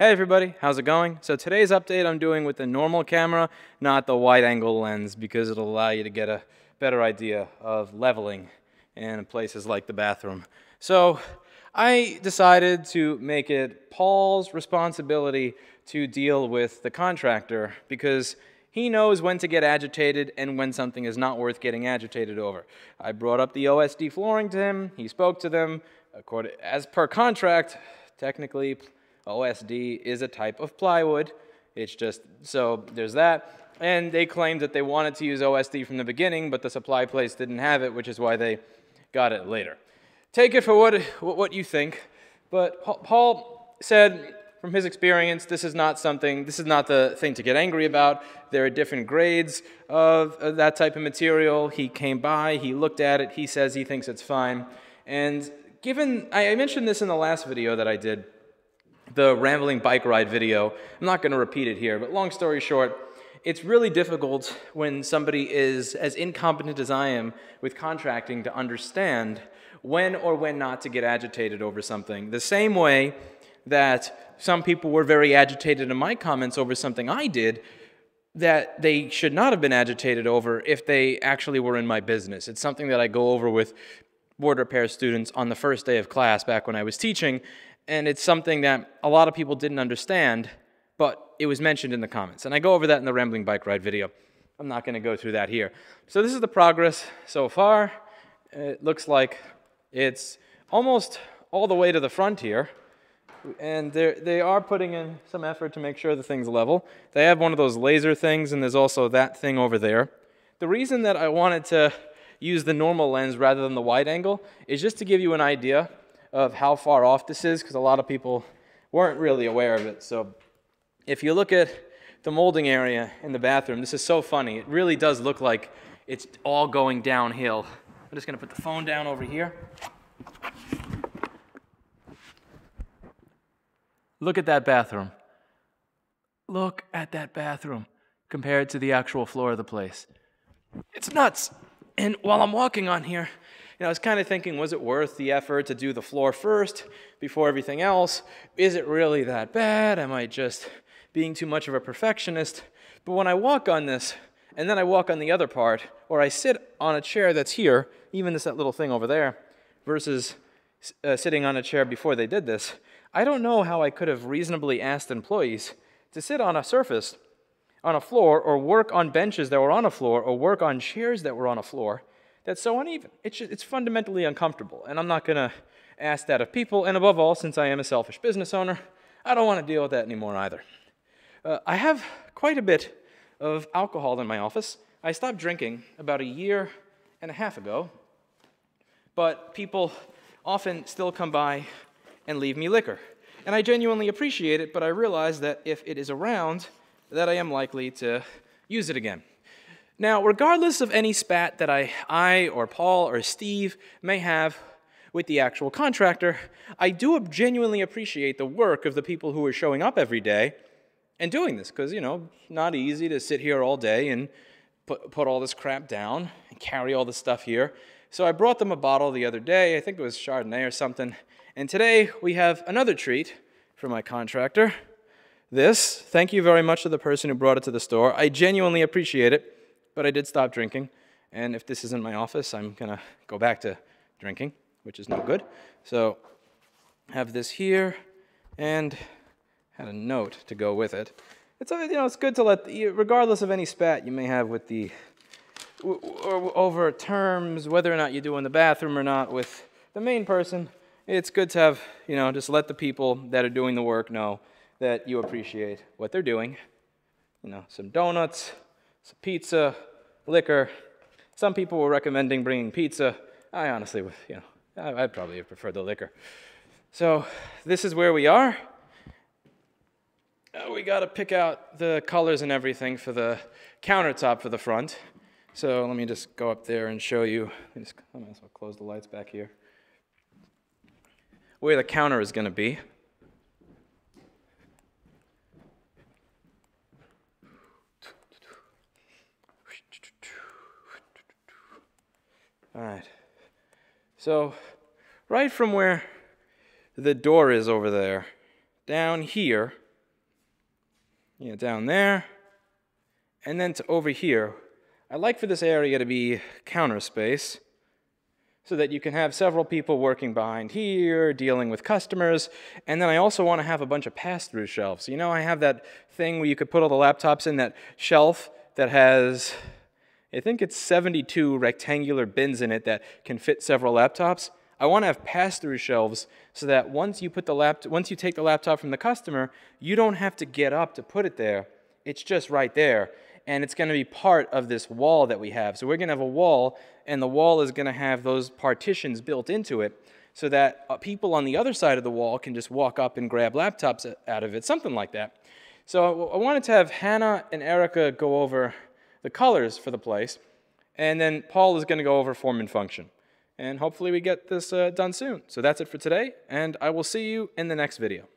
Hey everybody, how's it going? So today's update I'm doing with the normal camera, not the wide angle lens, because it'll allow you to get a better idea of leveling in places like the bathroom. So I decided to make it Paul's responsibility to deal with the contractor because he knows when to get agitated and when something is not worth getting agitated over. I brought up the OSD flooring to him, he spoke to them. As per contract, technically OSD is a type of plywood. It's just, so there's that. And they claimed that they wanted to use OSD from the beginning, but the supply place didn't have it, which is why they got it later. Take it for what you think. But Paul said, from his experience, this is not the thing to get angry about. There are different grades of that type of material. He came by, he looked at it, he says he thinks it's fine. And I mentioned this in the last video that I did, the rambling bike ride video. I'm not going to repeat it here, but long story short, it's really difficult when somebody is as incompetent as I am with contracting to understand when or when not to get agitated over something. The same way that some people were very agitated in my comments over something I did that they should not have been agitated over if they actually were in my business. It's something that I go over with board repair students on the first day of class back when I was teaching, and it's something that a lot of people didn't understand, but it was mentioned in the comments. And I go over that in the rambling bike ride video. I'm not going to go through that here. So this is the progress so far. It looks like it's almost all the way to the front here. And they are putting in some effort to make sure the thing's level. They have one of those laser things, and there's also that thing over there. The reason that I wanted to use the normal lens rather than the wide angle is just to give you an idea of how far off this is, because a lot of people weren't really aware of it. So if you look at the molding area in the bathroom, this is so funny. It really does look like it's all going downhill. I'm just going to put the phone down over here. Look at that bathroom. Look at that bathroom compared to the actual floor of the place. It's nuts. And while I'm walking on here, I was kind of thinking, was it worth the effort to do the floor first before everything else? Is it really that bad? Am I just being too much of a perfectionist? But when I walk on this, and then I walk on the other part, or I sit on a chair that's here, even that little thing over there, versus sitting on a chair before they did this, I don't know how I could have reasonably asked employees to sit on a surface, on a floor, or work on benches that were on a floor, or work on chairs that were on a floor that's so uneven. It's fundamentally uncomfortable, and I'm not going to ask that of people, and above all, since I am a selfish business owner, I don't want to deal with that anymore either. I have quite a bit of alcohol in my office. I stopped drinking about 1.5 years ago, but people often still come by and leave me liquor. And I genuinely appreciate it, but I realize that if it is around, that I am likely to use it again. Now, regardless of any spat that I or Paul or Steve may have with the actual contractor, I do genuinely appreciate the work of the people who are showing up every day and doing this, because, not easy to sit here all day and put all this crap down and carry all this stuff here. So I brought them a bottle the other day, I think it was Chardonnay or something, and today we have another treat for my contractor. This, thank you very much to the person who brought it to the store. I genuinely appreciate it. But I did stop drinking, and if this isn't my office, I'm going to go back to drinking, which is no good. So I have this here, and had a note to go with it. It's good to regardless of any spat you may have with over terms, whether or not you do in the bathroom or not with the main person, it's good to have, just let the people that are doing the work know that you appreciate what they're doing. Some donuts, some pizza, liquor. Some people were recommending bringing pizza. I honestly, I'd probably prefer the liquor. So this is where we are. We got to pick out the colors and everything for the countertop for the front. So let me just go up there and show you. I might as well close the lights back here. Where the counter is going to be. All right, so right from where the door is over there, down here, down there. And then to over here, I like for this area to be counter space so that you can have several people working behind here, dealing with customers. And then I also want to have a bunch of pass-through shelves. You know, I have that thing where you could put all the laptops in that shelf that has, I think it's 72 rectangular bins in it that can fit several laptops. I want to have pass-through shelves so that once you take the laptop from the customer, you don't have to get up to put it there. It's just right there. And it's going to be part of this wall that we have. So we're going to have a wall, and the wall is going to have those partitions built into it so that people on the other side of the wall can just walk up and grab laptops out of it, something like that. So I wanted to have Hannah and Erica go over the colors for the place, and then Paul is going to go over form and function. And hopefully we get this done soon. So that's it for today, and I will see you in the next video.